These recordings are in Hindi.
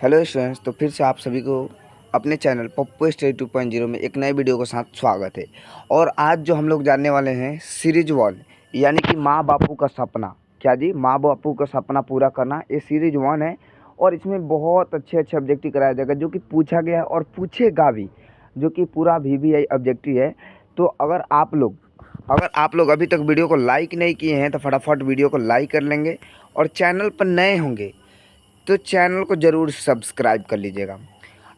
हेलो स्टूडेंट्स, तो फिर से आप सभी को अपने चैनल पप्पू स्टडी 2.0 में एक नए वीडियो के साथ स्वागत है। और आज जो हम लोग जानने वाले हैं सीरीज 1 यानी कि माँ बापू का सपना। क्या जी? माँ बापू का सपना पूरा करना, ये सीरीज 1 है। और इसमें बहुत अच्छे अच्छे ऑब्जेक्टिव कराया जाएगा जो कि पूछा गया है और पूछेगा भी, जो कि पूरा VVI ऑब्जेक्टिव है। तो अगर आप लोग अभी तक वीडियो को लाइक नहीं किए हैं तो फटाफट वीडियो को लाइक कर लेंगे। और चैनल पर नए होंगे तो चैनल को ज़रूर सब्सक्राइब कर लीजिएगा।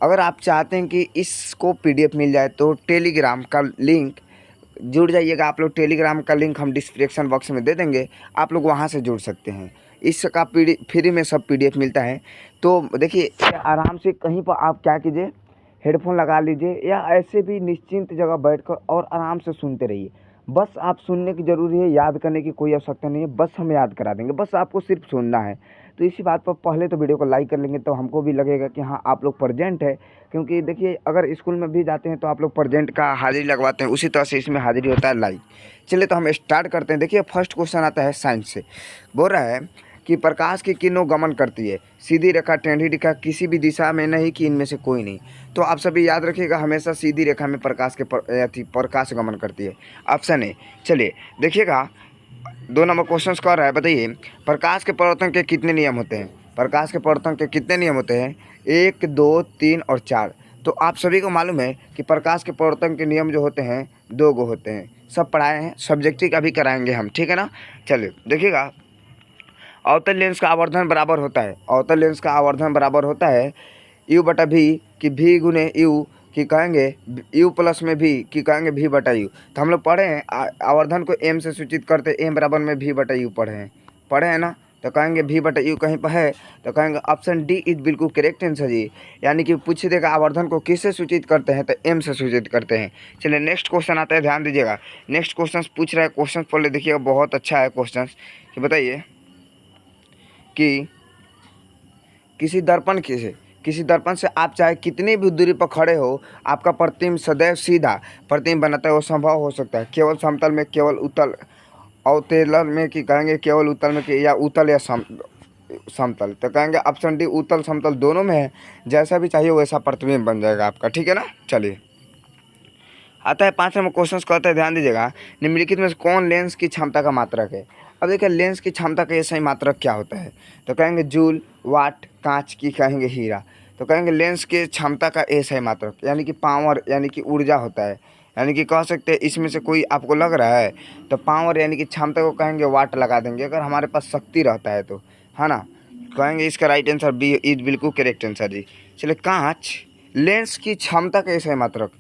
अगर आप चाहते हैं कि इसको PDF मिल जाए तो टेलीग्राम का लिंक जुड़ जाइएगा। आप लोग टेलीग्राम का लिंक हम डिस्क्रिप्शन बॉक्स में दे देंगे, आप लोग वहां से जुड़ सकते हैं। इसका फ्री में सब PDF मिलता है। तो देखिए, आराम से कहीं पर आप क्या कीजिए, हेडफोन लगा लीजिए या ऐसे भी निश्चिंत जगह बैठकर और आराम से सुनते रहिए। बस आप सुनने की ज़रूरी है, याद करने की कोई आवश्यकता नहीं है। बस हम याद करा देंगे, बस आपको सिर्फ सुनना है। तो इसी बात पर पहले तो वीडियो को लाइक कर लेंगे तो हमको भी लगेगा कि हाँ, आप लोग प्रेजेंट है। क्योंकि देखिए, अगर स्कूल में भी जाते हैं तो आप लोग प्रेजेंट का हाजिरी लगवाते हैं, उसी तरह से इसमें हाजिरी होता है लाइक। चलिए तो हम स्टार्ट करते हैं। देखिए, फर्स्ट क्वेश्चन आता है साइंस से। बोल रहा है कि प्रकाश की किरणों गमन करती है, सीधी रेखा, टेढ़ी रेखा, किसी भी दिशा में नहीं कि इनमें से कोई नहीं। तो आप सभी याद रखिएगा, हमेशा सीधी रेखा में प्रकाश गमन करती है। ऑप्शन ए। चलिए देखिएगा, 2 नंबर क्वेश्चन कर रहा है। बताइए, प्रकाश के परावर्तन के कितने नियम होते हैं? प्रकाश के परावर्तन के कितने नियम होते हैं? 1, 2, 3 और 4। तो आप सभी को मालूम है कि प्रकाश के परावर्तन के नियम जो होते हैं 2 गो होते हैं। सब पढ़ाए हैं, सब्जेक्टिव का भी कराएंगे हम, ठीक है ना। चलिए देखिएगा, अवतल लेंस का आवर्धन बराबर होता है, अवतल लेंस का आवर्धन बराबर होता है U/V कि V गुने U कि कहेंगे U प्लस में V कि कहेंगे V/U। तो हम लोग पढ़े हैं आवर्धन को M से सूचित करते, M बराबर में V/U पढ़े हैं ना। तो कहेंगे V/U कहीं पर है तो कहेंगे ऑप्शन डी इज बिल्कुल करेक्ट आंसर जी। यानी कि पूछ देगा आवर्धन को किससे सूचित करते हैं तो M से सूचित करते हैं। चलिए नेक्स्ट क्वेश्चन आता है, ध्यान दीजिएगा। नेक्स्ट क्वेश्चन पूछ रहा है, क्वेश्चन पढ़ ले, देखिएगा बहुत अच्छा है क्वेश्चन। कि बताइए कि किसी दर्पण से आप चाहे कितनी भी दूरी पर खड़े हो, आपका प्रतिबिंब सदैव सीधा प्रतिबिंब बनाता है। वो संभव हो सकता है केवल समतल में, केवल उत्तल अवतल में कि कहेंगे केवल उत्तल में कि या उत्तल या समतल। तो कहेंगे ऑप्शन डी, उत्तल समतल दोनों में है। जैसा भी चाहिए वैसा प्रतिबिंब बन जाएगा आपका, ठीक है ना। चलिए आता है 5 नंबर क्वेश्चन कहता है, ध्यान दीजिएगा। निम्नलिखित में से कौन लेंस की क्षमता का मात्रक है? अब देखिए, लेंस की क्षमता का ये सही मात्रक क्या होता है? तो कहेंगे जूल, वाट, कांच की कहेंगे हीरा। तो कहेंगे लेंस के क्षमता का ये सही मात्रक यानी कि पावर यानी कि ऊर्जा होता है। यानी कि कह सकते हैं इसमें से कोई आपको लग रहा है तो पावर यानी कि क्षमता को कहेंगे वाट लगा देंगे, अगर हमारे पास शक्ति रहता है तो, है ना। कहेंगे इसका राइट आंसर बी इज बिल्कुल करेक्ट आंसर जी। चलिए, कांच लेंस की क्षमता का ये सही मात्रक।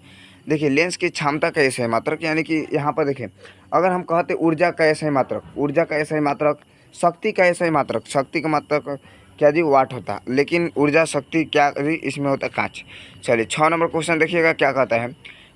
देखिए, लेंस की क्षमता का ऐसे है मात्रक, यानी कि यहाँ पर देखिए, अगर हम कहते ऊर्जा का ऐसा ही मात्रक, ऊर्जा का ऐसा ही मात्रक, शक्ति का ऐसा ही मात्रक, शक्ति का मात्रक क्या जी? वाट होता। लेकिन ऊर्जा शक्ति क्या जी इसमें होता है? कांच। चलिए 6 नंबर क्वेश्चन देखिएगा क्या कहता है।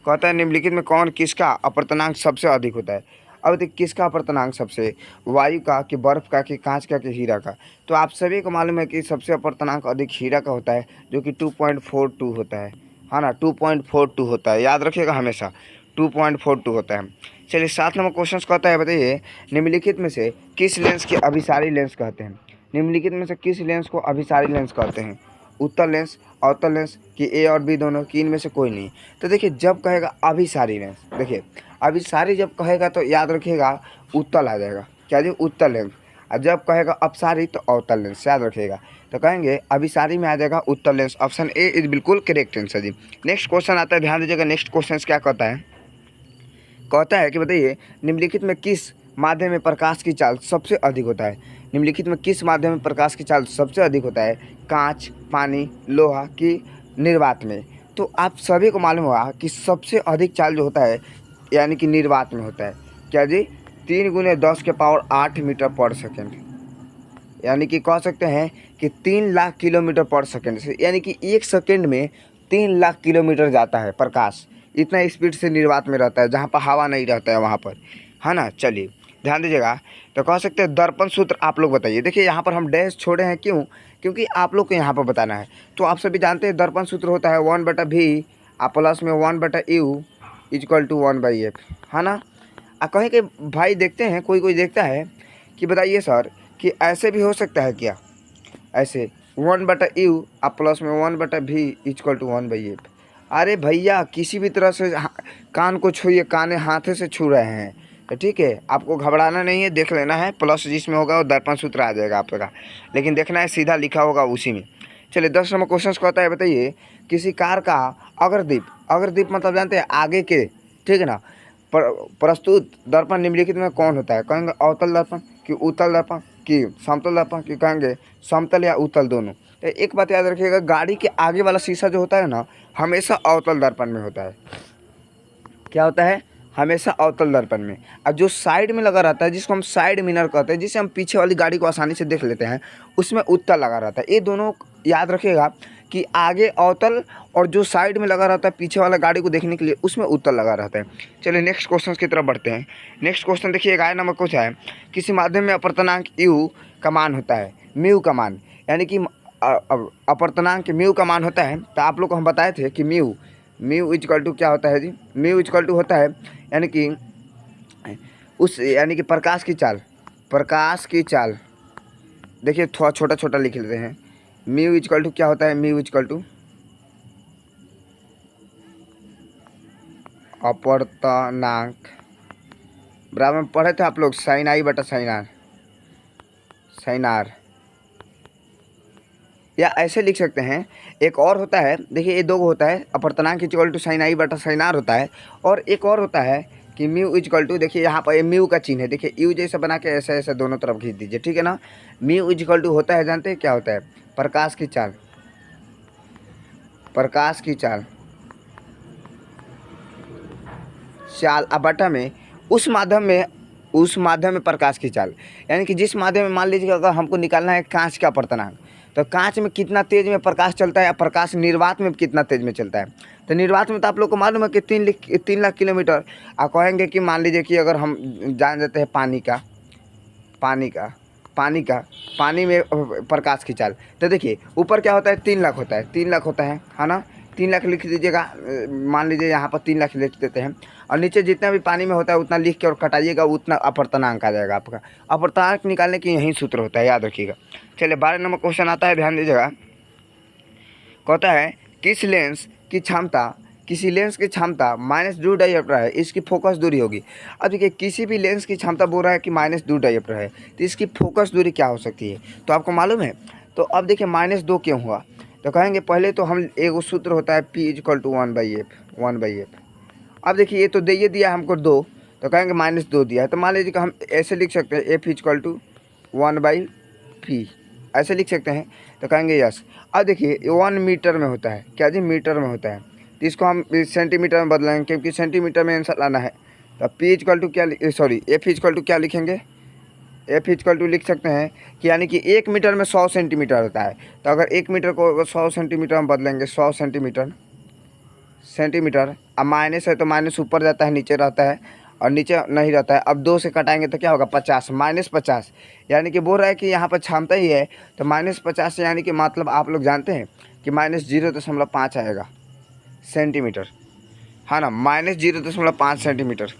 कहता है निम्नलिखित में कौन किसका अपर्तनांक सबसे अधिक होता है? अब देखिए, किसका अपर्तनांक सबसे? वायु का कि बर्फ का कि कांच का कि हीरा का? तो आप सभी को मालूम है कि सबसे अपर्तनांक अधिक हीरा का होता है, जो कि 2.42 होता है ना। 2.42 होता है, याद रखिएगा हमेशा 2.42 होता है। चलिए 7 नंबर क्वेश्चन कहता है, बताइए निम्नलिखित में से किस लेंस के अभिसारी लेंस कहते हैं? निम्नलिखित में से किस लेंस को अभिसारी लेंस कहते हैं? उत्तल लेंस, अवतल लेंस कि ए और बी दोनों, कि इनमें से कोई नहीं? तो देखिए, जब कहेगा अभिसारी लेंस, देखिए अभिसारी जब कहेगा तो याद रखिएगा उत्तल आ जाएगा। क्या जी? उत्तल लेंस। और जब कहेगा अपसारी तो अवतल लेंस, याद रखिएगा। तो कहेंगे अभिसारी में आ जाएगा उत्तल लेंस। ऑप्शन ए इज बिल्कुल करेक्ट आंसर जी। नेक्स्ट क्वेश्चन आता है, ध्यान दीजिएगा। नेक्स्ट क्वेश्चन क्या कहता है? कहता है कि बताइए निम्नलिखित में किस माध्यम में प्रकाश की चाल सबसे अधिक होता है? निम्नलिखित में किस माध्यम में प्रकाश की चाल सबसे अधिक होता है? कांच, पानी, लोहा की निर्वात में? तो आप सभी को मालूम होगा कि सबसे अधिक चाल जो होता है यानी कि निर्वात में होता है। क्या जी? 3 × 10⁸ मीटर पर सेकेंड, यानी कि कह सकते हैं कि 3 लाख किलोमीटर पर सेकेंड से, यानी कि 1 सेकेंड में 3 लाख किलोमीटर जाता है प्रकाश। इतना स्पीड से निर्वात में रहता है, जहाँ पर हवा नहीं रहता है वहाँ पर, है ना। चलिए ध्यान दीजिएगा। तो कह सकते हैं दर्पण सूत्र आप लोग बताइए। देखिए, यहाँ पर हम डैश छोड़े हैं, क्यों? क्योंकि आप लोग को यहाँ पर बताना है। तो आप सभी जानते हैं दर्पण सूत्र होता है 1/V प्लस में 1/U इक्वल टू 1/F, है ना। कहें कि भाई देखते हैं, कोई कोई देखता है कि बताइए सर कि ऐसे भी हो सकता है क्या? ऐसे 1/u आप प्लस में 1/v इक्वल टू 1/f। अरे भैया किसी भी तरह से कान को छूइए, कान हाथे से छू रहे हैं तो ठीक है, आपको घबराना नहीं है, देख लेना है, प्लस जिसमें होगा वो दर्पण सूत्र आ जाएगा आपका, लेकिन देखना है सीधा लिखा होगा उसी में। चलिए 10 नंबर क्वेश्चन कहता है, बताइए किसी कार का अग्रदीप, अग्रदीप मतलब जानते हैं आगे के, ठीक है ना, प्रस्तुत दर्पण निम्नलिखित में कौन होता है? कहेंगे अवतल दर्पण कि उत्तल दर्पण कि समतल दर्पण कि कहेंगे समतल या उत्तल दोनों। तो एक बात याद रखिएगा, गाड़ी के आगे वाला शीशा जो होता है ना, हमेशा अवतल दर्पण में होता है। क्या होता है? हमेशा अवतल दर्पण में। और जो साइड में लगा रहता है, जिसको हम साइड मिरर कहते हैं, जिसे हम पीछे वाली गाड़ी को आसानी से देख लेते हैं, उसमें उत्तल लगा रहता है। ये दोनों याद रखिएगा कि आगे अवतल और जो साइड में लगा रहता है पीछे वाला गाड़ी को देखने के लिए, उसमें उत्तल लगा रहता है। चलिए नेक्स्ट क्वेश्चन की तरफ बढ़ते हैं। नेक्स्ट क्वेश्चन देखिए 11 नंबर कुछ है, किसी माध्यम में अपर्तनांक यू का मान होता है, म्यू का मान, यानी कि अपर्तनांक म्यू का मान होता है। तो आप लोग को हम बताए थे कि म्यू इक्वल टू क्या होता है जी? म्यू इक्वल टू होता है यानी कि प्रकाश की चाल, प्रकाश की चाल। देखिए थोड़ा छोटा छोटा लिख लेते हैं। म्यू इक्वल टू क्या होता है? म्यू इक्वल टू अपर्तनांक, बराबर में पढ़े थे आप लोग, साइन आई बटा साइन आर, साइन आर, या ऐसे लिख सकते हैं। एक और होता है, देखिए ये दो होता है, अपर्तनांक इक्वल टू साइन आई बटा साइन आर होता है, और एक और होता है कि म्यू इक्वल टू, देखिए यहाँ पर म्यू का चिन्ह है, देखिए यू जैसा बना के ऐसे ऐसे दोनों तरफ खींच दीजिए, ठीक है ना। म्यू इक्वल टू होता है, जानते हैं क्या होता है? प्रकाश की चाल, प्रकाश की चाल, चाल बटा में उस माध्यम में प्रकाश की चाल, यानी कि जिस माध्यम में, मान लीजिए अगर हमको निकालना है कांच का अपर्तनांक, तो कांच में कितना तेज में प्रकाश चलता है या प्रकाश निर्वात में कितना तेज में चलता है। तो निर्वात में तो आप लोग को मालूम है कि 3 लाख किलोमीटर। आप कहेंगे कि मान लीजिए कि अगर हम जान देते हैं पानी में प्रकाश की चाल, तो देखिए ऊपर क्या होता है? 3 लाख होता है, 3 लाख होता है ना। 3 लाख लिख दीजिएगा, मान लीजिए यहाँ पर 3 लाख लिख देते हैं, और नीचे जितना भी पानी में होता है उतना लिख के और कटाइएगा, उतना अपर्तनांक आ जाएगा आपका। अपर्तनांक निकालने की यही सूत्र होता है, याद रखिएगा। चलिए 12 नंबर क्वेश्चन आता है, ध्यान दीजिएगा। कहता है किसी लेंस की क्षमता -2 डायप्टर है, इसकी फोकस दूरी होगी। अब देखिए किसी भी लेंस की क्षमता बोल रहा है कि -2 डायप्टर है, तो इसकी फोकस दूरी क्या हो सकती है? तो आपको मालूम है। तो अब देखिए -2 क्यों हुआ? तो कहेंगे पहले तो हम एक सूत्र होता है P इक्वल टू 1/f। अब देखिए ये तो दे दिया हमको 2, तो कहेंगे -2 दिया है, तो मान लीजिए कि हम ऐसे लिख सकते हैं F इक्वल टू 1/p, ऐसे लिख सकते हैं। तो कहेंगे यस। अब देखिए 1 मीटर में होता है, क्या जी? मीटर में होता है, तो इसको हम सेंटीमीटर में बदलेंगे क्योंकि सेंटीमीटर में आंसर लाना है। तो P इक्वल टू क्या, सॉरी F इक्वल टू क्या लिखेंगे? F इक्वल टू लिख सकते हैं कि यानी कि 1 मीटर में 100 सेंटीमीटर होता है। तो अगर 1 मीटर को अगर 100 सेंटीमीटर में बदलेंगे, 100 सेंटीमीटर, अब माइनस है तो माइनस ऊपर जाता है, नीचे रहता है, और नीचे नहीं रहता है। अब 2 से कटाएंगे तो क्या होगा? 50, -50, यानी कि बोल रहा है कि यहाँ पर क्षमता ही है, तो -50 यानी कि मतलब आप लोग जानते हैं कि -0.5 आएगा सेंटीमीटर, है ना, -0.5 सेंटीमीटर,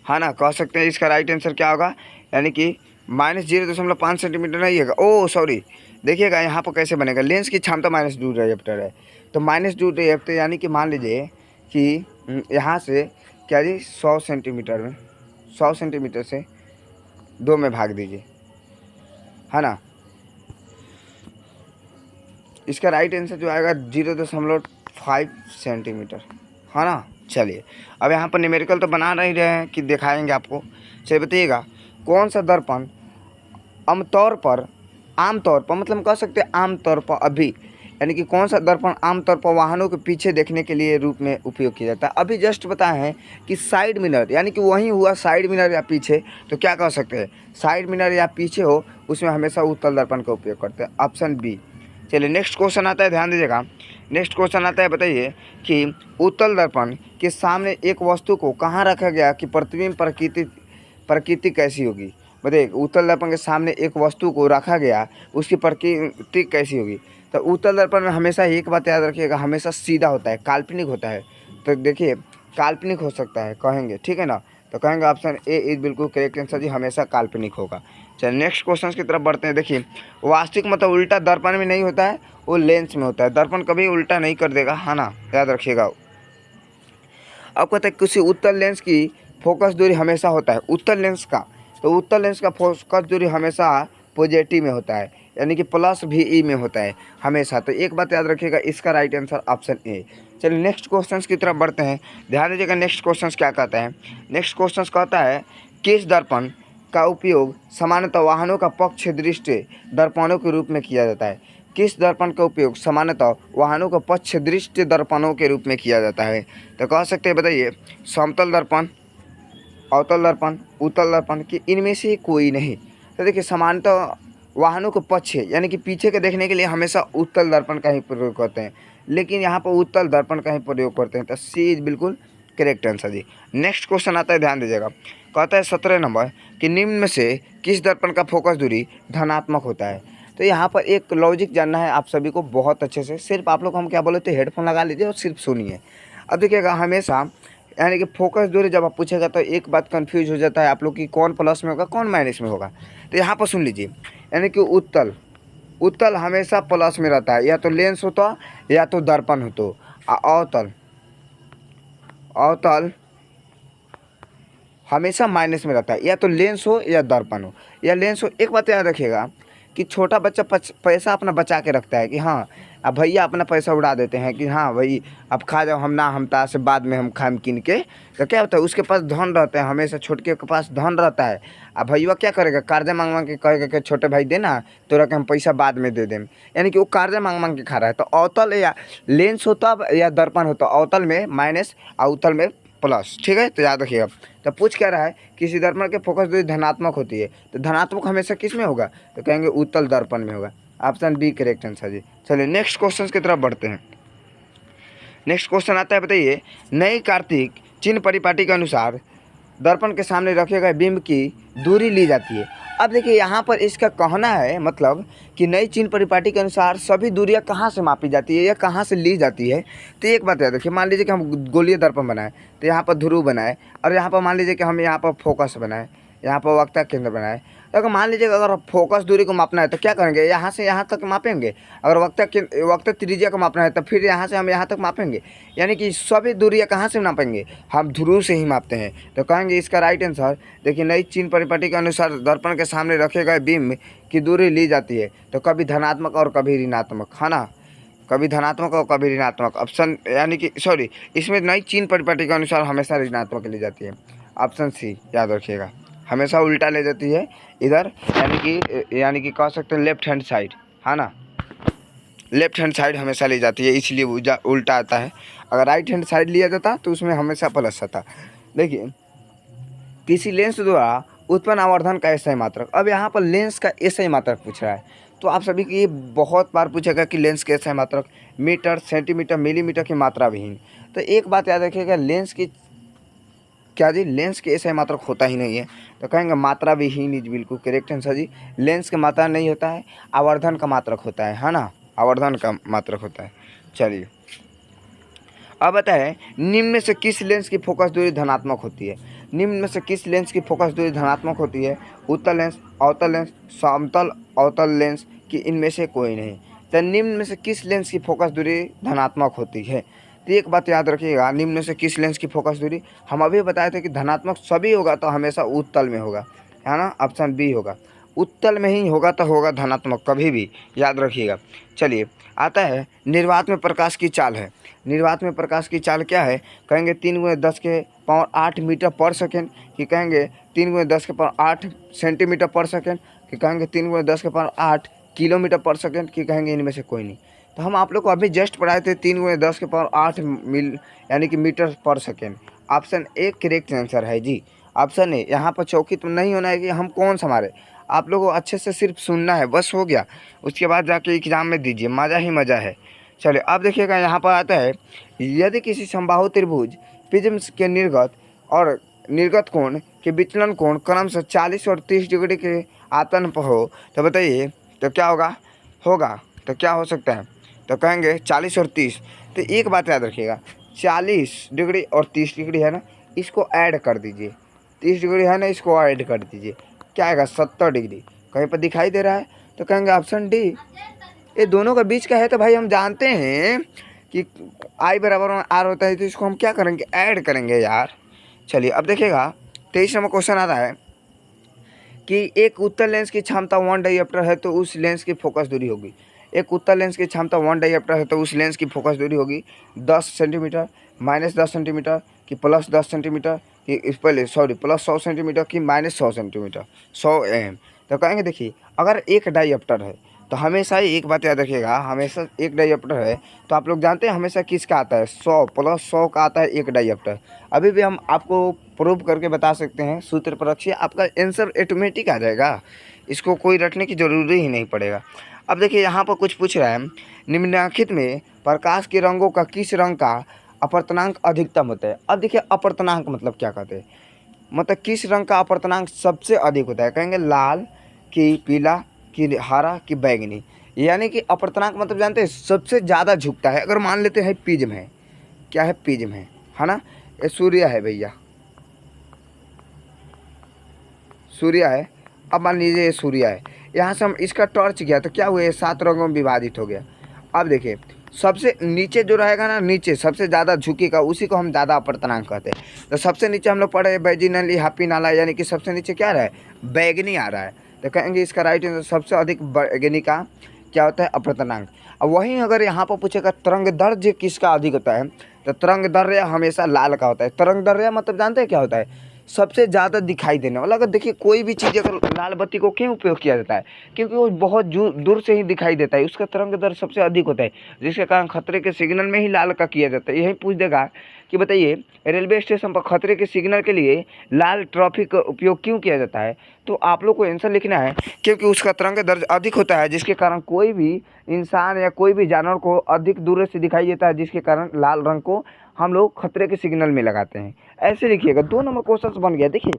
है ना। कह सकते हैं इसका राइट आंसर क्या होगा, यानी कि -0.5 सेंटीमीटर नहीं है। ओह सॉरी, देखिएगा यहाँ पर कैसे बनेगा। लेंस की क्षमता -2 डायप्टर है, तो -2 डायप्टर यानी कि मान लीजिए कि यहाँ से क्या जी 100 सेंटीमीटर से 2 में भाग दीजिए, है ना। इसका राइट आंसर जो आएगा 0.5 सेंटीमीटर, है ना। चलिए अब यहाँ पर न्यूमेरिकल तो बना नहीं रहे हैं कि दिखाएंगे आपको। चलिए बताइएगा कौन सा दर्पण आमतौर पर मतलब कह सकते हैं आमतौर पर अभी, यानी कि कौन सा दर्पण आमतौर पर वाहनों के पीछे देखने के लिए रूप में उपयोग किया जाता है? अभी जस्ट बताए हैं कि साइड मिरर, यानी कि वही हुआ साइड मिरर या पीछे, तो क्या कह सकते हैं? साइड मिरर या पीछे हो उसमें हमेशा उत्तल दर्पण का उपयोग करते हैं, ऑप्शन बी। चलिए नेक्स्ट क्वेश्चन आता है, ध्यान दीजिएगा। नेक्स्ट क्वेश्चन आता है, बताइए कि उत्तल दर्पण के सामने एक वस्तु को कहाँ रखा गया कि प्रतिबिंब प्रकृति कैसी होगी? बताइए उत्तल दर्पण के सामने एक वस्तु को रखा गया, उसकी प्रकृति कैसी होगी? तो उत्तल दर्पण में हमेशा एक बात याद रखिएगा, हमेशा सीधा होता है, काल्पनिक होता है। तो देखिए काल्पनिक हो सकता है कहेंगे, ठीक है ना। तो कहेंगे ऑप्शन ए इज बिल्कुल करेक्ट आंसर जी, हमेशा काल्पनिक होगा। चलिए नेक्स्ट क्वेश्चन की तरफ बढ़ते हैं। देखिए वास्तविक मतलब उल्टा दर्पण में नहीं होता है, वो लेंस में होता है। दर्पण कभी उल्टा नहीं कर देगा, है ना, याद रखिएगा। अब कहते हैं किसी उत्तल लेंस की फोकस दूरी हमेशा होता है, उत्तल लेंस का, तो उत्तल लेंस का फोकस दूरी हमेशा पॉजिटिव में होता है, यानी कि प्लस भी ई में होता है हमेशा। तो एक बात याद रखिएगा, इसका राइट आंसर ऑप्शन ए। चलिए नेक्स्ट क्वेश्चन की तरफ बढ़ते हैं। ध्यान दीजिएगा नेक्स्ट क्वेश्चन क्या कहता है। नेक्स्ट क्वेश्चन कहता है किस दर्पण का उपयोग सामान्यतः वाहनों का पक्ष दृष्टि दर्पणों के रूप में किया जाता है। किस दर्पण का उपयोग सामान्यतः वाहनों का पक्ष दृष्टि दर्पणों के रूप में किया जाता है। तो कह सकते हैं, बताइए, समतल दर्पण, अवतल दर्पण, उत्तल दर्पण, कि इनमें से कोई नहीं। तो देखिए सामान्यतः वाहनों के पक्ष यानी कि पीछे के देखने के लिए हमेशा उत्तल दर्पण का ही प्रयोग करते हैं, लेकिन यहाँ पर उत्तल दर्पण का ही प्रयोग करते हैं। तो सी इज बिल्कुल करेक्ट आंसर जी। नेक्स्ट क्वेश्चन आता है, ध्यान दीजिएगा। कहता है 17 नंबर कि निम्न में से किस दर्पण का फोकस दूरी धनात्मक होता है। तो यहाँ पर एक लॉजिक जानना है आप सभी को बहुत अच्छे से। सिर्फ आप लोग हम क्या बोले थे, हेडफोन लगा लीजिए और सिर्फ सुनिए। अब देखिएगा हमेशा यानी कि फोकस दूरी जब आप पूछेगा तो एक बात कंफ्यूज हो जाता है आप लोग की, कौन प्लस में होगा कौन माइनस में होगा। तो यहाँ पर सुन लीजिए, यानी कि उत्तल हमेशा प्लस में रहता है, या तो लेंस होता या तो दर्पण हो। तो अवतल हमेशा माइनस में रहता है, या तो लेंस हो या दर्पण हो या लेंस हो। एक बात याद रखिएगा कि छोटा बच्चा पैसा अपना बचा के रखता है कि हाँ अब भैया अपना पैसा उड़ा देते हैं कि हाँ भाई अब खा जाओ, हम ना हम से बाद में हम खाम किन के। तो क्या होता है, उसके पास धन रहता है, हमेशा छोटे के पास धन रहता है। अब भैया क्या करेगा, कर्जा मांग मांग के कहेगा कि छोटे भाई देना तोरा के हम पैसा बाद में दे दें, यानी कि वो कर्जा मांग मांग के खा रहा है। तो अवतल या लेंस होता या दर्पण होता, अवतल में माइनस और उत्तल में प्लस, ठीक है। तो याद रखिएगा। तो पूछ क्या रहा है, किसी दर्पण के फोकस दूरी धनात्मक होती है, तो धनात्मक हमेशा किस में होगा, तो कहेंगे उत्तल दर्पण में होगा। ऑप्शन बी करेक्ट आंसर जी। चलिए नेक्स्ट क्वेश्चन की तरफ बढ़ते हैं। नेक्स्ट क्वेश्चन आता है, बताइए, नई कार्तिक चिन्ह परिपाटी के अनुसार दर्पण के सामने रखे गए बिंब की दूरी ली जाती है। अब देखिए यहाँ पर इसका कहना है मतलब कि नई चिन्ह परिपाटी के अनुसार सभी दूरियां कहाँ से मापी जाती है या कहाँ से ली जाती है। तो एक बात याद रखिए, मान लीजिए कि हम गोलीय दर्पण बनाए, तो यहाँ पर ध्रुव बनाए, और यहाँ पर मान लीजिए कि हम यहाँ पर फोकस बनाए, यहाँ पर वक्ता केंद्र बनाए। तो अगर मान लीजिए अगर फोकस दूरी को मापना है तो क्या करेंगे, यहाँ से यहाँ तक मापेंगे। अगर वक्ता त्रिज्या को मापना है तो फिर यहाँ से हम यहाँ तक मापेंगे, यानी कि सभी दूरियां कहाँ से मापेंगे, हम ध्रुव से ही मापते हैं। तो कहेंगे इसका राइट आंसर, देखिए, नई चिन्ह परिपाटी के अनुसार दर्पण के सामने रखे गए बिंब की दूरी ली जाती है, तो कभी धनात्मक और कभी ऋणात्मक, है ना, कभी धनात्मक और कभी ऋणात्मक। ऑप्शन यानी कि सॉरी, इसमें नई चिन्ह परिपाटी के अनुसार हमेशा ऋणात्मक ली जाती है। ऑप्शन सी याद रखिएगा, हमेशा उल्टा ले जाती है इधर, यानी कि कह सकते हैं लेफ्ट हैंड साइड, है ना, लेफ्ट हैंड साइड हमेशा ली जाती है, इसलिए उल्टा आता है। अगर राइट हैंड साइड लिया जाता तो उसमें हमेशा प्लस आता। देखिए, किसी लेंस द्वारा उत्पन्न आवर्धन का एसआई मात्रक। अब यहाँ पर लेंस का एसआई मात्रक पूछ रहा है, तो आप सभी की ये बहुत बार पूछेगा कि लेंस के एसआई मात्रक मीटर, सेंटीमीटर, मिलीमीटर की मात्रा विहीन। तो एक बात याद रखिएगा, लेंस की क्या जी, लेंस के एसआई मात्रक होता ही नहीं है। तो कहेंगे मात्रा विहीन इज बिल्कुल करेक्ट आंसर जी। लेंस का मात्रा नहीं होता है, आवर्धन का मात्रक होता है ना, आवर्धन का मात्रक होता है। चलिए अब बताएं, निम्न में से किस लेंस की फोकस दूरी धनात्मक होती है। निम्न में से किस लेंस की फोकस दूरी धनात्मक होती है, उत्तल लेंस, अवतल लेंस, समतल अवतल लेंस, कि इनमें से कोई नहीं। तो निम्न में से किस लेंस की फोकस दूरी धनात्मक होती है। तो एक बात याद रखिएगा, निम्न में से किस लेंस की फोकस दूरी, हम अभी बताए थे कि धनात्मक सभी होगा तो हमेशा उत्तल में होगा, है ना, ऑप्शन बी होगा। उत्तल में ही होगा तो होगा धनात्मक, कभी भी याद रखिएगा। चलिए आता है, निर्वात में प्रकाश की चाल है। निर्वात में प्रकाश की चाल क्या है, कहेंगे 3×10⁸ मीटर पर सेकेंड, कि कहेंगे 3×10⁸ सेंटीमीटर पर सेकेंड, कि कहेंगे 3×10⁸ किलोमीटर पर सेकेंड, कि कहेंगे इनमें से कोई नहीं। तो हम आप लोग को अभी जस्ट पढ़ाए थे 3×10⁸ यानी कि मीटर पर second. Option A correct answer है जी, ऑप्शन ए। यहाँ पर चौकी तो नहीं होना है कि हम कौन संभाले, आप लोगों को अच्छे से सिर्फ सुनना है, बस हो गया। उसके बाद जाके एग्जाम में दीजिए, मज़ा ही मज़ा है। चलिए अब देखिएगा, यहाँ पर आता है, यदि किसी समबाहु त्रिभुज प्रिज्म के निर्गत कोण के विचलन कोण क्रमशः 40 और 30 डिग्री के आतन पर हो, तो बताइए तो क्या होगा तो क्या हो सकता है। तो कहेंगे 40 और 30। तो एक बात याद रखिएगा, 40 डिग्री और 30 डिग्री है ना, इसको ऐड कर दीजिए, 30 डिग्री है ना, इसको ऐड कर दीजिए। क्या आएगा 70 डिग्री। कहीं पर दिखाई दे रहा है तो कहेंगे ऑप्शन डी। ये दोनों का बीच का है तो भाई हम जानते हैं कि आई बराबर आर होता है, तो इसको हम क्या करेंगे, ऐड करेंगे यार। चलिए अब देखिएगा 23 नंबर क्वेश्चन आता है कि एक उत्तल लेंस की क्षमता 1 डायप्टर है तो उस लेंस की फोकस दूरी होगी। एक उत्तल लेंस की क्षमता 1 डायप्टर है तो उस लेंस की फोकस दूरी होगी 10 सेंटीमीटर, -10 सेंटीमीटर कि +10 सेंटीमीटर कि इस पहले सॉरी +100 सेंटीमीटर कि -100 सेंटीमीटर 100 एम। तो कहेंगे देखिए अगर एक डायप्टर है तो हमेशा ही एक बात याद रखिएगा, हमेशा एक डायप्टर है तो आप लोग जानते हैं हमेशा किसका आता है, 100 + 100 का आता है एक डायप्टर। अभी भी हम आपको प्रूव करके बता सकते हैं, सूत्र पर रखिए, आपका आंसर ऑटोमेटिक आ जाएगा, इसको कोई रटने की ज़रूरी ही नहीं पड़ेगा। अब देखिए यहाँ पर कुछ पूछ रहा है, निम्नलिखित में प्रकाश के रंगों का किस रंग का अपवर्तनांक अधिकतम होता है। अब देखिए अपवर्तनांक मतलब क्या कहते हैं, मतलब किस रंग का अपवर्तनांक सबसे अधिक होता है। कहेंगे लाल कि पीला कि हरा कि बैंगनी, यानी कि अपवर्तनांक मतलब जानते हैं सबसे ज़्यादा झुकता है। अगर मान लेते हैं प्रिज्म है, क्या है, प्रिज्म है ना, ये सूर्य है भैया, सूर्य है। अब मान लीजिए ये सूर्य है, यहाँ से हम इसका टॉर्च किया तो क्या हुआ, ये 7 रंगों में विभाजित हो गया। अब देखिए सबसे नीचे जो रहेगा ना, नीचे सबसे ज़्यादा झुकेगा उसी को हम ज़्यादा अपवर्तनांक कहते हैं। तो सबसे नीचे हम लोग पढ़े बैजिनली हैप्पी नाला, यानी कि सबसे नीचे क्या रहा है, बैगनी आ रहा है। तो कहेंगे इसका राइट आंसर सबसे अधिक बैगनी का क्या होता है, अपवर्तनांक। अब वहीं अगर यहाँ पर पूछेगा तरंग दैर्ध्य किसका अधिक होता है, तो तरंग दैर्ध्य हमेशा लाल का होता है। तरंग दैर्ध्य मतलब जानते हैं क्या होता है, सबसे ज़्यादा दिखाई देने वाला। अगर देखिए कोई भी चीज़, अगर लाल बत्ती को क्यों उपयोग किया जाता है, क्योंकि वो बहुत दूर से ही दिखाई देता है, उसका तरंग दैर्ध्य सबसे अधिक होता है, जिसके कारण खतरे के सिग्नल में ही लाल का किया जाता है। यही पूछ देगा कि बताइए रेलवे स्टेशन पर खतरे के सिग्नल के लिए लाल ट्रैफिक का उपयोग क्यों किया जाता है, तो आप लोग को आंसर लिखना है क्योंकि उसका तरंग दैर्ध्य अधिक होता है, जिसके कारण कोई भी इंसान या कोई भी जानवर को अधिक दूर से दिखाई देता है, जिसके कारण लाल रंग को हम लोग खतरे के सिग्नल में लगाते हैं। ऐसे लिखिएगा। 2 नंबर क्वेश्चन बन गया। देखिए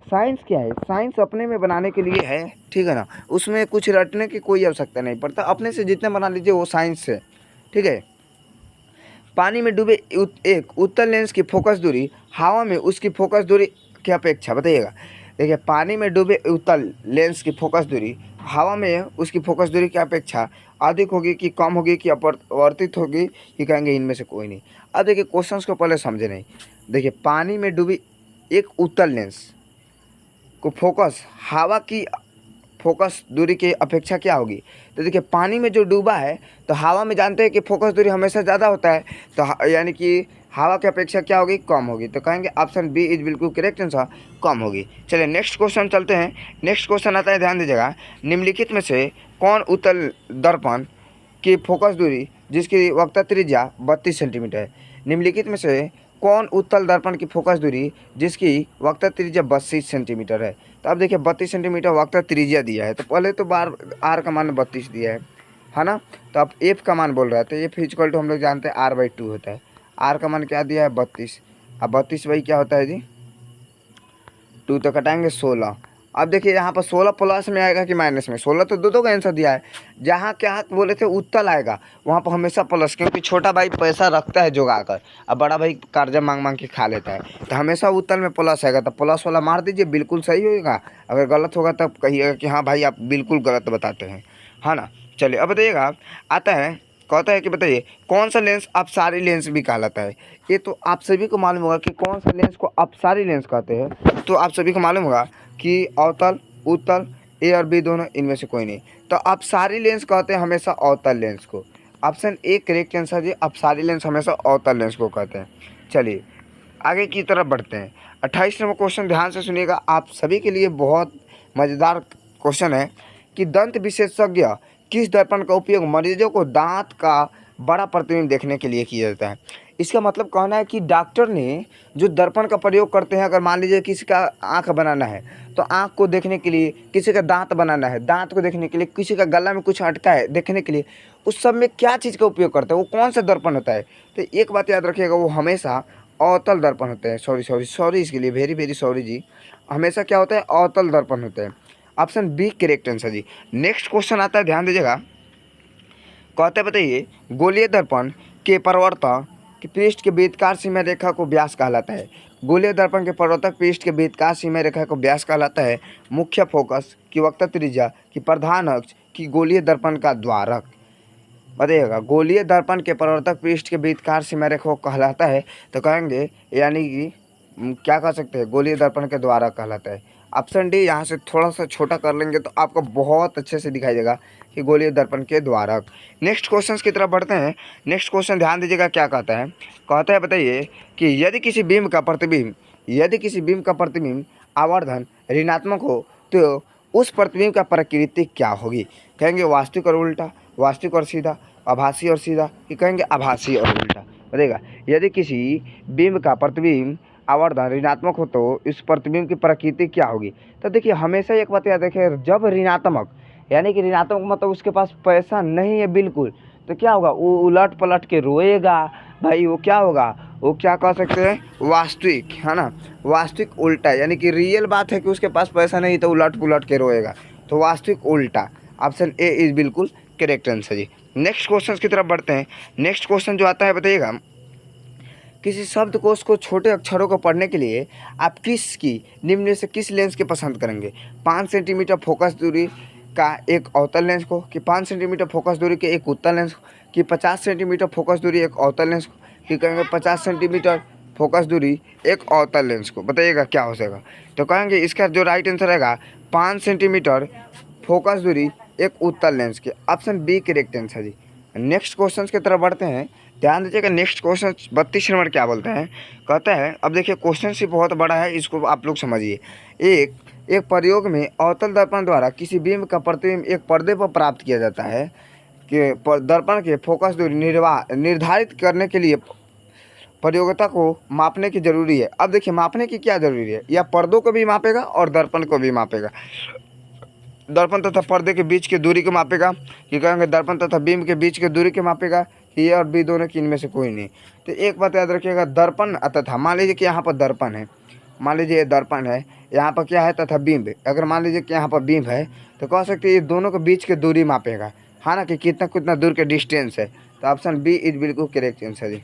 साइंस क्या है, साइंस अपने में बनाने के लिए है, ठीक है ना, उसमें कुछ रटने की कोई आवश्यकता नहीं पड़ता, अपने से जितने बना लीजिए वो साइंस है, ठीक है। पानी में डूबे एक उत्तल लेंस की फोकस दूरी हवा में उसकी फोकस दूरी की अपेक्षा, बताइएगा। देखिए पानी में डूबे उत्तल लेंस की फोकस दूरी हवा में उसकी फोकस दूरी की अपेक्षा अधिक होगी कि कम होगी कि अपवर्तित होगी, कि कहेंगे इनमें से कोई नहीं। अब देखिए क्वेश्चंस को पहले समझे नहीं। देखिए पानी में डूबी एक उत्तल लेंस को फोकस हवा की फोकस दूरी की अपेक्षा क्या होगी, तो देखिए पानी में जो डूबा है तो हवा में जानते हैं कि फोकस दूरी हमेशा ज़्यादा होता है, तो यानी कि हवा की अपेक्षा क्या होगी, कम होगी। तो कहेंगे ऑप्शन बी इज बिल्कुल करेक्ट आंसर, कम होगी। चलिए नेक्स्ट क्वेश्चन चलते हैं। नेक्स्ट क्वेश्चन आता है, ध्यान दीजिएगा, निम्नलिखित में से कौन उत्तल दर्पण की फोकस दूरी जिसकी वक्रता त्रिज्या 32 सेंटीमीटर है। निम्नलिखित में से कौन उत्तल दर्पण की फोकस दूरी जिसकी वक्रता त्रिज्या 32 सेंटीमीटर है। तो अब देखिए 32 सेंटीमीटर वक्रता त्रिज्या दिया है, तो पहले तो बार आर का मान 32 दिया है ना, तो अब एफ का मान बोल रहा है, तो एफ इक्वल टू हम लोग जानते हैं r/2 होता है। आर का मान क्या दिया है 32, अब 32 भाई क्या होता है जी 2, तो कटाएंगे 16। अब देखिए यहाँ पर 16 प्लस में आएगा कि माइनस में, 16 तो दो का आंसर दिया है। जहाँ क्या बोले थे उत्तल आएगा वहाँ पर हमेशा प्लस, क्योंकि छोटा भाई पैसा रखता है जुगा कर, अब बड़ा भाई कर्जा मांग के खा लेता है, तो हमेशा उत्तल में प्लस आएगा, तो प्लस वाला मार दीजिए, बिल्कुल सही होगा। अगर गलत होगा तब कहिएगा कि हाँ भाई आप बिल्कुल गलत बताते हैं, है ना। चलिए अब बताइएगा, आता है कहता है कि बताइए कौन सा लेंस अपसारी लेंस भी कहलाता है। ये तो आप सभी को मालूम होगा कि कौन सा लेंस को अपसारी लेंस कहते हैं, तो आप सभी को मालूम होगा कि अवतल उत्तल ए और बी दोनों, इनमें से कोई नहीं। तो अपसारी लेंस कहते हैं हमेशा अवतल लेंस को। ऑप्शन ए करेक्ट आंसर जी, अपसारी लेंस हमेशा अवतल लेंस को कहते हैं। चलिए आगे की तरफ बढ़ते हैं। 28 नंबर क्वेश्चन ध्यान से सुनिएगा, आप सभी के लिए बहुत मज़ेदार क्वेश्चन है कि दंत विशेषज्ञ किस दर्पण का उपयोग मरीजों को दांत का बड़ा प्रतिबिंब देखने के लिए किया जाता है। इसका मतलब कहना है कि डॉक्टर ने जो दर्पण का प्रयोग करते हैं, अगर मान लीजिए किसी का आँख बनाना है तो आँख को देखने के लिए, किसी का दांत बनाना है दांत को देखने के लिए, किसी का गला में कुछ अटका है देखने के लिए, उस सब में क्या चीज़ का उपयोग करते हैं, वो कौन सा दर्पण होता है। तो एक बात याद रखिएगा, वो हमेशा अवतल दर्पण होते हैं। सॉरी इसके लिए वेरी सॉरी जी, हमेशा क्या होता है, अवतल दर्पण होते हैं। ऑप्शन बी करेक्ट आंसर जी। नेक्स्ट क्वेश्चन आता है, ध्यान दीजिएगा, कहते बताइए गोलीय दर्पण के परावर्तन कि पृष्ठ के वृत्तकार सीमा रेखा को व्यास कहलाता है। गोलीय दर्पण के परावर्तक पृष्ठ के वृत्तकार सीमा रेखा को व्यास कहलाता है। मुख्य फोकस की वक्र त्रिज्या की प्रधान अक्ष की गोलीय दर्पण का द्वारक। बताइएगा, गोलीय दर्पण के परावर्तक पृष्ठ के वृत्तकार सीमा रेखा को कहलाता है, तो कहेंगे यानी कि क्या कह सकते हैं, गोलीय दर्पण के द्वारक कहलाता है। ऑप्शन डी यहाँ से थोड़ा सा छोटा कर लेंगे तो आपको बहुत अच्छे से दिखाई देगा कि गोलीय दर्पण के द्वारक। नेक्स्ट क्वेश्चन की तरफ बढ़ते हैं। नेक्स्ट क्वेश्चन ध्यान दीजिएगा क्या कहता है। कहता है बताइए कि यदि किसी बीम का प्रतिबिंब आवर्धन ऋणात्मक हो तो उस प्रतिबिंब का प्रकृति क्या होगी। कहेंगे वास्तविक और उल्टा, वास्तविक और सीधा, आभासी और सीधा, कि कहेंगे आभासी और उल्टा। बताइएगा, यदि किसी बिंब का प्रतिबिंब आवर्धन ऋणात्मक हो तो इस प्रतिबिंब की प्रकृति क्या होगी। तो देखिए हमेशा एक बात याद रखिए, जब ऋणात्मक यानी कि ऋणात्मक मतलब उसके पास पैसा नहीं है बिल्कुल, तो क्या होगा, वो उलट पलट के रोएगा भाई। वो क्या होगा, वो क्या कह सकते हैं, वास्तविक, है ना, वास्तविक उल्टा, यानी कि रियल बात है कि उसके पास पैसा नहीं तो उलट पुलट के रोएगा, तो वास्तविक उल्टा। ऑप्शन ए इज बिल्कुल करेक्ट आंसर जी। नेक्स्ट क्वेश्चन की तरफ बढ़ते हैं। नेक्स्ट क्वेश्चन जो आता है बताइएगा, किसी शब्दकोश को छोटे अक्षरों को पढ़ने के लिए आप निम्न में से किस लेंस के पसंद करेंगे। 5 सेंटीमीटर फोकस दूरी का एक अवतल लेंस को, कि 5 सेंटीमीटर फोकस दूरी के एक उत्तल लेंस को, कि 50 सेंटीमीटर फोकस दूरी एक अवतल लेंस को, कि कहेंगे 50 सेंटीमीटर फोकस दूरी एक अवतल लेंस को। बताइएगा क्या हो जाएगा। तो कहेंगे इसका जो राइट आंसर रहेगा 5 सेंटीमीटर फोकस दूरी एक उत्तल लेंस के। ऑप्शन बी करेक्ट आंसर जी। नेक्स्ट क्वेश्चन की तरफ बढ़ते हैं। ध्यान दीजिएगा, नेक्स्ट क्वेश्चन 32 नंबर क्या बोलते हैं। कहता है, अब देखिए क्वेश्चन से बहुत बड़ा है, इसको आप लोग समझिए। एक प्रयोग में अवतल दर्पण द्वारा किसी बिंब का प्रतिबिंब एक पर्दे पर प्राप्त किया जाता है कि दर्पण के फोकस दूरी निर्धारित करने के लिए प्रयोगता को मापने की जरूरी है। अब देखिए मापने की क्या जरूरी है, या पर्दों को भी मापेगा और दर्पण को भी मापेगा। दर्पण तथा पर्दे के बीच की दूरी को मापेगा, कि कहेंगे दर्पण तथा बीम के बीच की दूरी को मापेगा, कि ए और बी दोनों की इनमें से कोई नहीं। तो एक बात याद रखिएगा, दर्पण तथा मान लीजिए कि यहाँ पर दर्पण है, मान लीजिए ये दर्पण है, यहाँ पर क्या है तथा बिंब, अगर मान लीजिए कि यहाँ पर बिंब है तो कह सकते हैं ये दोनों के बीच की दूरी मापेगा, है ना, कि कितना कितना दूर के डिस्टेंस है। तो ऑप्शन बी इज बिल्कुल करेक्ट आंसर जी,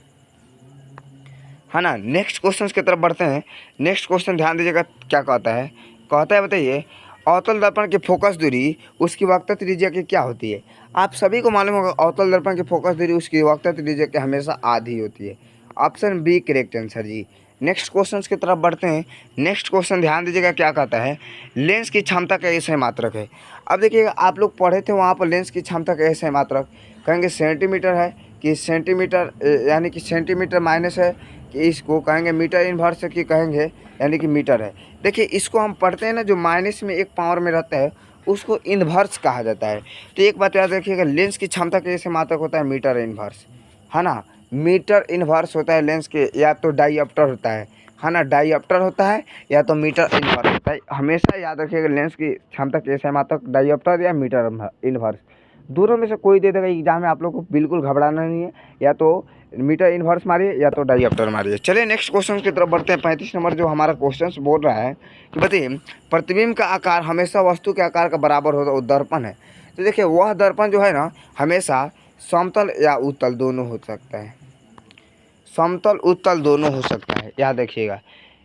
है ना। नेक्स्ट क्वेश्चन की तरफ बढ़ते हैं। नेक्स्ट क्वेश्चन ध्यान दीजिएगा क्या कहता है। कहता है बताइए, अवतल दर्पण की फोकस दूरी उसकी वक्रता त्रिज्या की क्या होती है। आप सभी को मालूम होगा अवतल दर्पण की फोकस दूरी उसकी वक्रता त्रिज्या की हमेशा आधी होती है। ऑप्शन बी करेक्ट आंसर जी। नेक्स्ट क्वेश्चन की तरफ बढ़ते हैं। नेक्स्ट क्वेश्चन ध्यान दीजिएगा क्या कहता है, लेंस की क्षमता कैसे मात्रक है। अब देखिएगा आप लोग पढ़े थे वहाँ पर लेंस की क्षमता कैसे मात्रक, कहेंगे सेंटीमीटर है, कि सेंटीमीटर यानी कि सेंटीमीटर माइनस है, कि इसको कहेंगे मीटर इनवर्स है, कि कहेंगे यानी कि मीटर है। देखिए इसको हम पढ़ते हैं ना, जो माइनस में एक पावर में रहता है उसको इन्वर्स कहा जाता है। तो एक बात याद रखिएगा, लेंस की क्षमता कैसे मात्रक होता है, मीटर इन्वर्स, है ना। मीटर इन्वर्स होता है लेंस के, या तो डाईऑप्टर होता है ना, डाईऑप्टर होता है या तो मीटर इन्वर्स होता है। हमेशा याद रखिएगा लेंस की क्षमता कैसे मात्रक, डाईऑप्टर या मीटर इन्वर्स, दोनों में से कोई दे देगा एग्जाम में, आप लोग को बिल्कुल घबराना नहीं है, या तो मीटर इन्वर्स मारिए या तो डाईऑप्टर मारिए। चलिए नेक्स्ट क्वेश्चन की तरफ बढ़ते हैं। 35 नंबर जो हमारा क्वेश्चन बोल रहा है कि बताइए, प्रतिबिंब का आकार हमेशा वस्तु के आकार का बराबर होता है, वो दर्पण है। तो देखिए वह दर्पण जो है ना हमेशा समतल या उत्तल दोनों हो सकता है, समतल उत्तल दोनों हो सकता है, याद रखिएगा।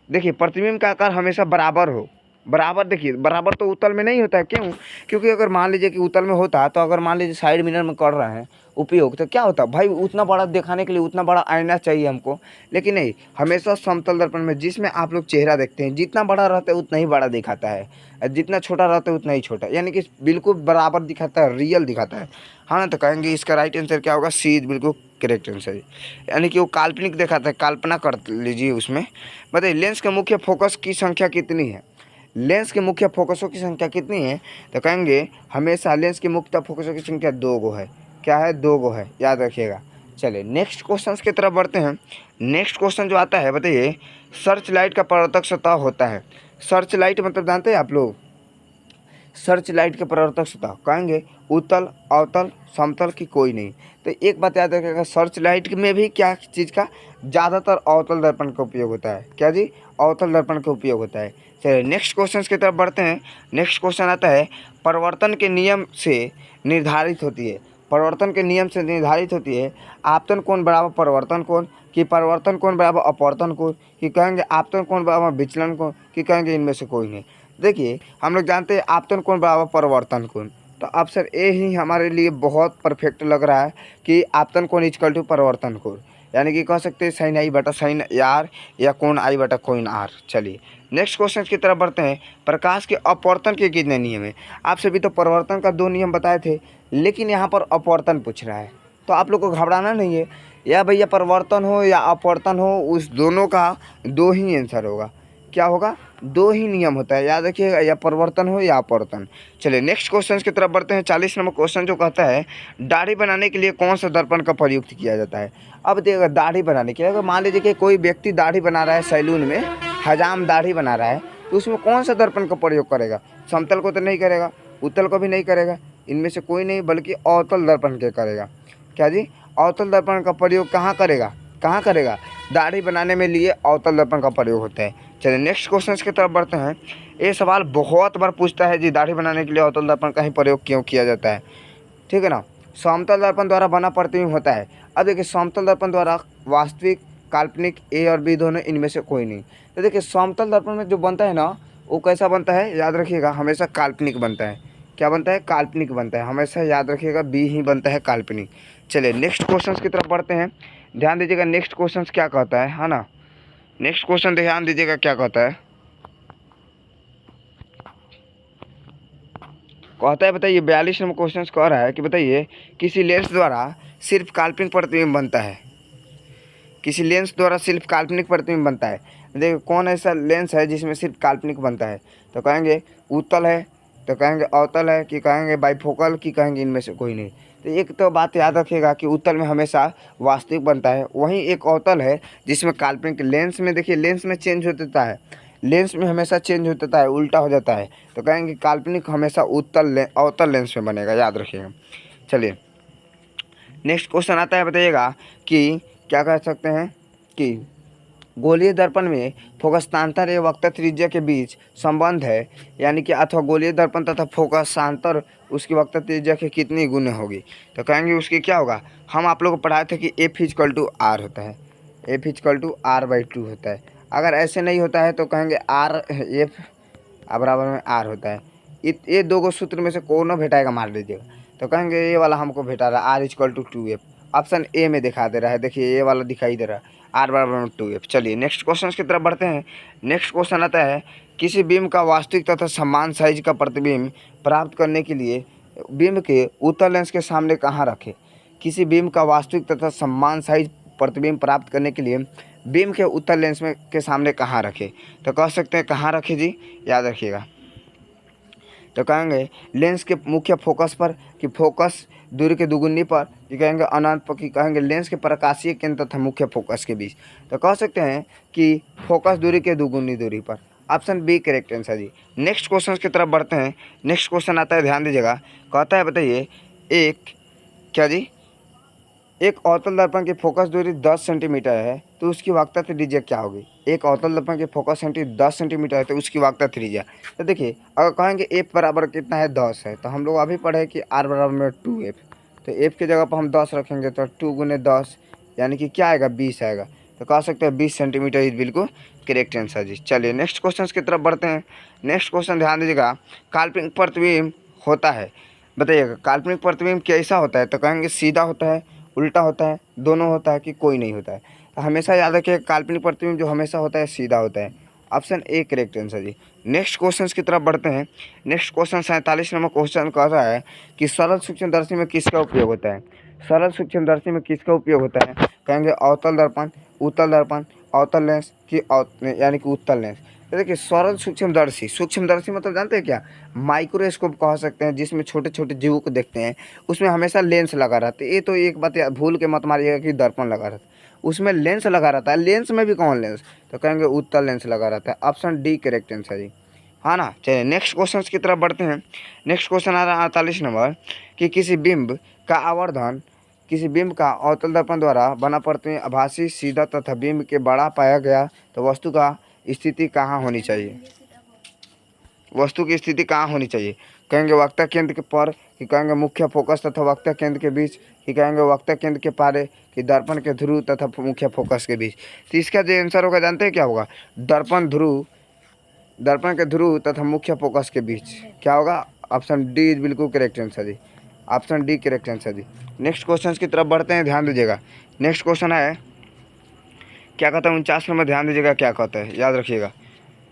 देखिए प्रतिबिंब का आकार हमेशा बराबर हो, बराबर, देखिए बराबर तो उत्तल में नहीं होता है, क्यों, क्योंकि अगर मान लीजिए कि उत्तल में होता तो अगर मान लीजिए साइड मिरर में कर रहे हैं उपयोग, तो क्या होता भाई, उतना बड़ा दिखाने के लिए उतना बड़ा आईना चाहिए हमको, लेकिन नहीं, हमेशा समतल दर्पण में जिसमें आप लोग चेहरा देखते हैं जितना बड़ा रहता है उतना ही बड़ा दिखाता है, और जितना छोटा रहता है उतना ही छोटा, यानी कि बिल्कुल बराबर दिखाता है, रियल दिखाता है, हाँ ना। तो कहेंगे इसका राइट आंसर क्या होगा, सी बिल्कुल करेक्ट आंसर है, यानी कि वो काल्पनिक दिखाता है, कल्पना कर लीजिए उसमें। बताइए लेंस के मुख्य फोकस की संख्या कितनी है, लेंस के मुख्य फोकसों की संख्या कितनी है। तो कहेंगे हमेशा लेंस के मुख्य फोकसों की संख्या 2 गो है, क्या है, 2 गो है, याद रखिएगा। चलिए नेक्स्ट क्वेश्चन की तरफ बढ़ते हैं। नेक्स्ट क्वेश्चन जो आता है बताइए, सर्च लाइट का परावर्तक सतह होता है। सर्च लाइट मतलब जानते हैं आप लोग, सर्च लाइट के परावर्तक सतह कहेंगे उत्तल, अवतल, समतल की कोई नहीं। तो एक बात याद रखिएगा, सर्च लाइट में भी क्या चीज़ का ज़्यादातर अवतल दर्पण का उपयोग होता है, क्या जी, अवतल दर्पण का उपयोग होता है। चलिए नेक्स्ट क्वेश्चन की तरफ बढ़ते हैं। नेक्स्ट क्वेश्चन आता है, परिवर्तन के नियम से निर्धारित होती है। परिवर्तन के नियम से निर्धारित होती है। आपतन कोण बराबर परिवर्तन कोण, कि परिवर्तन कोण बराबर अपवर्तन कोण, कि कहेंगे आपतन कोण बराबर विचलन कोण, कि कहेंगे इनमें से कोई नहीं। देखिए हम लोग जानते हैं आपतन कोण बराबर परिवर्तन कोण, तो ऑप्शन ए ही हमारे लिए बहुत परफेक्ट लग रहा है कि आपतन कोण इक्वल टू परिवर्तन कोण, यानी कि कह सकते हैं साइन आई बटा साइन आर या कोण आई बटा कोण आर। चलिए नेक्स्ट क्वेश्चन की तरफ बढ़ते हैं। प्रकाश के अपवर्तन के कितने नियम हैं? आप सभी तो परिवर्तन का 2 नियम बताए थे, लेकिन यहाँ पर अपवर्तन पूछ रहा है, तो आप लोग को घबराना नहीं है। या भैया परिवर्तन हो या अपवर्तन हो, उस दोनों का 2 ही आंसर होगा। क्या होगा? 2 ही नियम होता है, याद रखिएगा, या परिवर्तन हो या अपवर्तन। चलिए नेक्स्ट क्वेश्चन की तरफ बढ़ते हैं। 40 नंबर क्वेश्चन जो कहता है दाढ़ी बनाने के लिए कौन सा दर्पण का प्रयुक्त किया जाता है? अब देखिएगा दाढ़ी बनाने के लिए, अगर मान लीजिए कि कोई व्यक्ति दाढ़ी बना रहा है सैलून में, हजाम दाढ़ी बना रहा है, तो उसमें कौन सा दर्पण का प्रयोग करेगा? समतल को तो नहीं करेगा, उत्तल को भी नहीं करेगा, इनमें से कोई नहीं, बल्कि अवतल दर्पण के करेगा। क्या जी? अवतल दर्पण का प्रयोग कहाँ करेगा? कहाँ करेगा? दाढ़ी बनाने में लिए अवतल दर्पण का प्रयोग होता है। चलिए नेक्स्ट क्वेश्चन की तरफ बढ़ते हैं। ये सवाल बहुत बार पूछता है जी, दाढ़ी बनाने के लिए अवतल दर्पण का ही प्रयोग क्यों किया जाता है? ठीक है ना। समतल दर्पण द्वारा बना प्रतिबिंब होता है। अब देखिए समतल दर्पण द्वारा वास्तविक, काल्पनिक, ए और बी दोनों, इनमें से कोई नहीं। तो देखिए समतल दर्पण में जो बनता है ना, वो कैसा बनता है? याद रखिएगा, हमेशा काल्पनिक बनता है। क्या बनता है? काल्पनिक बनता है, हमेशा याद रखिएगा, बी ही बनता है काल्पनिक। चलिए नेक्स्ट क्वेश्चन की तरफ बढ़ते हैं। ध्यान दीजिएगा नेक्स्ट क्वेश्चन क्या कहता है ना। नेक्स्ट क्वेश्चन ध्यान दीजिएगा क्या कहता है। कहता है, बताइए 42 नंबर क्वेश्चन कह रहा है कि बताइए किसी लेंस द्वारा सिर्फ काल्पनिक प्रतिबिंब बनता है। किसी लेंस द्वारा सिर्फ काल्पनिक प्रतिबिंब बनता है। देखिए कौन ऐसा लेंस है जिसमें सिर्फ काल्पनिक बनता है? तो कहेंगे उत्तल है, तो कहेंगे अवतल है, कि कहेंगे बाइफोकल, कि कहेंगे इनमें से कोई नहीं। तो एक तो बात याद रखिएगा कि उत्तल में हमेशा वास्तविक बनता है, वहीं एक अवतल है जिसमें काल्पनिक। लेंस में देखिए, लेंस में चेंज होता है, लेंस में हमेशा चेंज होता है, उल्टा हो जाता है, तो कहेंगे काल्पनिक हमेशा अवतल लेंस में बनेगा, याद रखिएगा। चलिए नेक्स्ट क्वेश्चन आता है, बताइएगा कि क्या कह सकते हैं कि गोलीय दर्पण में फोकसांतर एवं वक्र त्रिज्या के बीच संबंध है, यानी कि अथवा गोलीय दर्पण तथा फोकसांतर उसकी वक्र त्रिज्या के कितनी गुने होगी? तो कहेंगे उसकी क्या होगा? हम आप लोग को पढ़ाए थे कि एफ इक्वल टू आर होता है, F equal to R by 2 होता है। अगर ऐसे नहीं होता है तो कहेंगे आर एफ बराबर में आर होता है। ये 2 सूत्र में से कौन भेटाएगा मार लीजिएगा, तो कहेंगे ये वाला हमको भेटा रहा है, R equal to 2F। Option A में दिखा दे रहा है, देखिए ये वाला दिखाई दे रहा है, आर बराबर में 2F। चलिए नेक्स्ट क्वेश्चन की तरफ बढ़ते हैं। नेक्स्ट क्वेश्चन आता है, किसी बीम का वास्तविक तथा समान साइज का प्रतिबिंब प्राप्त करने के लिए बीम के उत्तल लेंस के सामने कहाँ रखें? किसी बीम का वास्तविक तथा समान साइज प्रतिबिंब प्राप्त करने के लिए बीम के उत्तल लेंस में के सामने कहाँ रखें? तो कह सकते हैं कहाँ रखें जी, याद रखिएगा। तो कहेंगे लेंस के मुख्य फोकस पर, कि फोकस दूरी के दुगुनी पर, कि कहेंगे अनंत पर, कि कहेंगे लेंस के प्रकाशीय केंद्र तथा मुख्य फोकस के बीच। तो कह सकते हैं कि फोकस दूरी के दुगुनी दूरी पर। ऑप्शन बी करेक्ट आंसर जी। नेक्स्ट क्वेश्चन की तरफ बढ़ते हैं। नेक्स्ट क्वेश्चन आता है, ध्यान दीजिएगा, कहता है बताइए एक क्या जी, एक अवतल दर्पण की फोकस दूरी 10 सेंटीमीटर है, तो उसकी वक्रता त्रिज्या क्या होगी? एक अवतल दर्पण की फोकस 10 सेंटीमीटर है, तो उसकी वक्रता त्रिज्या। तो देखिए अगर कहेंगे एफ बराबर कितना है? 10 है, तो हम लोग अभी पढ़े कि आर बराबर में 2F, तो एफ की जगह पर हम 10 रखेंगे, तो 2 गुने 10 यानी कि क्या आएगा? 20 आएगा। तो कह सकते हैं 20 सेंटीमीटर इज बिल्कुल करेक्ट आंसर जी। चलिए नेक्स्ट क्वेश्चन की तरफ बढ़ते हैं। नेक्स्ट क्वेश्चन ध्यान दीजिएगा, काल्पनिक प्रतिबिंब होता है, बताइएगा काल्पनिक प्रतिबिंब कैसा होता है? तो कहेंगे सीधा होता है, उल्टा होता है, दोनों होता है, कि कोई नहीं होता है? तो हमेशा याद रखिए काल्पनिक प्रतिबिंब जो हमेशा होता है सीधा होता है। ऑप्शन ए करेक्ट आंसर जी। नेक्स्ट क्वेश्चन की तरफ बढ़ते हैं। नेक्स्ट क्वेश्चन 47 नंबर क्वेश्चन कहता है कि सरल सूक्ष्मदर्शी में किसका उपयोग होता है? सरल सूक्ष्मदर्शी में किसका उपयोग होता है? कहेंगे अवतल दर्पण, उत्तल दर्पण, अवतल लेंस, कि यानी कि उत्तल लेंस। तो देखिए सरल सूक्ष्मदर्शी, सूक्ष्मदर्शी मतलब जानते हैं क्या? माइक्रोस्कोप कह सकते हैं, जिसमें छोटे छोटे जीवों को देखते हैं, उसमें हमेशा लेंस लगा रहता है। ये तो एक बात भूल के मत मारिएगा कि दर्पण लगा रहता है, उसमें लेंस लगा रहता है। लेंस में भी कौन लेंस? तो कहेंगे उत्तल लेंस लगा रहता है। ऑप्शन डी करेक्ट आंसर जी, हाँ ना। चलिए नेक्स्ट क्वेश्चन की तरफ बढ़ते हैं। नेक्स्ट क्वेश्चन आ रहा है 48 नंबर, कि किसी बिंब का आवर्धन, किसी बिंब का अवतल दर्पण द्वारा बना प्रतिबिंब आभासी, सीधा तथा बिंब के बड़ा पाया गया, तो वस्तु का स्थिति कहाँ होनी चाहिए? वस्तु की स्थिति कहाँ होनी चाहिए? कहेंगे वक्ता केंद्र के पर, कि कहेंगे मुख्य फोकस तथा वक्ता केंद्र के बीच, कि कहेंगे वक्ता केंद्र के पारे, कि दर्पण के ध्रुव तथा मुख्य फोकस के बीच। तो इसका जो आंसर होगा जानते हैं क्या होगा? दर्पण के ध्रुव तथा मुख्य फोकस के बीच। क्या होगा? ऑप्शन डी बिल्कुल करेक्ट आंसर जी। ऑप्शन डी करेक्ट आंसर जी। नेक्स्ट क्वेश्चन की तरफ बढ़ते हैं, ध्यान दीजिएगा। नेक्स्ट क्वेश्चन है, क्या कहता है 49 नंबर, ध्यान दीजिएगा क्या कहता है, याद रखिएगा।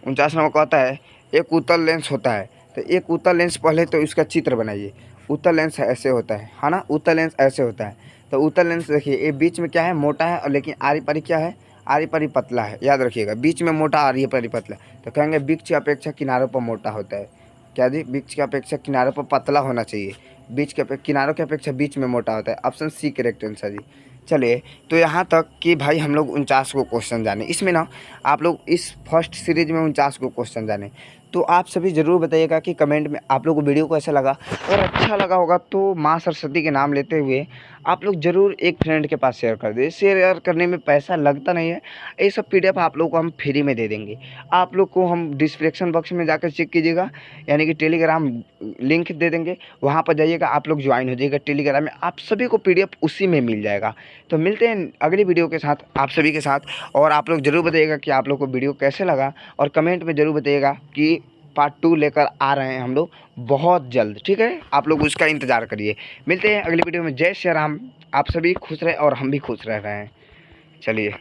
49 नंबर कहता है एक उत्तल लेंस होता है, तो एक उत्तल लेंस पहले तो इसका चित्र बनाइए। उत्तल लेंस ऐसे होता है ना, उत्तल लेंस ऐसे होता है। तो उत्तल लेंस देखिए, ये बीच में क्या है, मोटा है, और लेकिन आरी पारी क्या है, आरी पारी पतला है। याद रखिएगा, बीच में मोटा, आरी पारी पतला। तो कहेंगे वृक्ष की अपेक्षा किनारों पर मोटा होता है। क्या जी? वृक्ष की अपेक्षा किनारों पर पतला होना चाहिए, बीच के किनारों की अपेक्षा बीच में मोटा होता है। ऑप्शन सी करेक्ट आंसर जी। चलिए, तो यहाँ तक कि भाई हम लोग 49 को क्वेश्चन जाने। इसमें ना आप लोग इस फर्स्ट सीरीज में 49 को क्वेश्चन जाने। तो आप सभी ज़रूर बताइएगा कि कमेंट में आप लोग को वीडियो कैसा लगा। अगर अच्छा लगा होगा तो माँ सरस्वती के नाम लेते हुए आप लोग ज़रूर एक फ्रेंड के पास शेयर कर दीजिए। शेयर करने में पैसा लगता नहीं है, ये सब PDF आप लोग को हम फ्री में दे देंगे। आप लोग को हम डिस्क्रिप्शन बॉक्स में जाकर चेक कीजिएगा, यानी कि टेलीग्राम लिंक दे देंगे, वहाँ पर जाइएगा, आप लोग ज्वाइन हो जाइएगा टेलीग्राम में, आप सभी को PDF उसी में मिल जाएगा। तो मिलते हैं अगली वीडियो के साथ आप सभी के साथ, और आप लोग ज़रूर बताइएगा कि आप लोग को वीडियो कैसे लगा, और कमेंट में ज़रूर बताइएगा कि पार्ट 2 लेकर आ रहे हैं हम लोग बहुत जल्द। ठीक है, आप लोग उसका इंतज़ार करिए। मिलते हैं अगली वीडियो में। जय श्री राम। आप सभी खुश रहे और हम भी खुश रह रहे हैं। चलिए।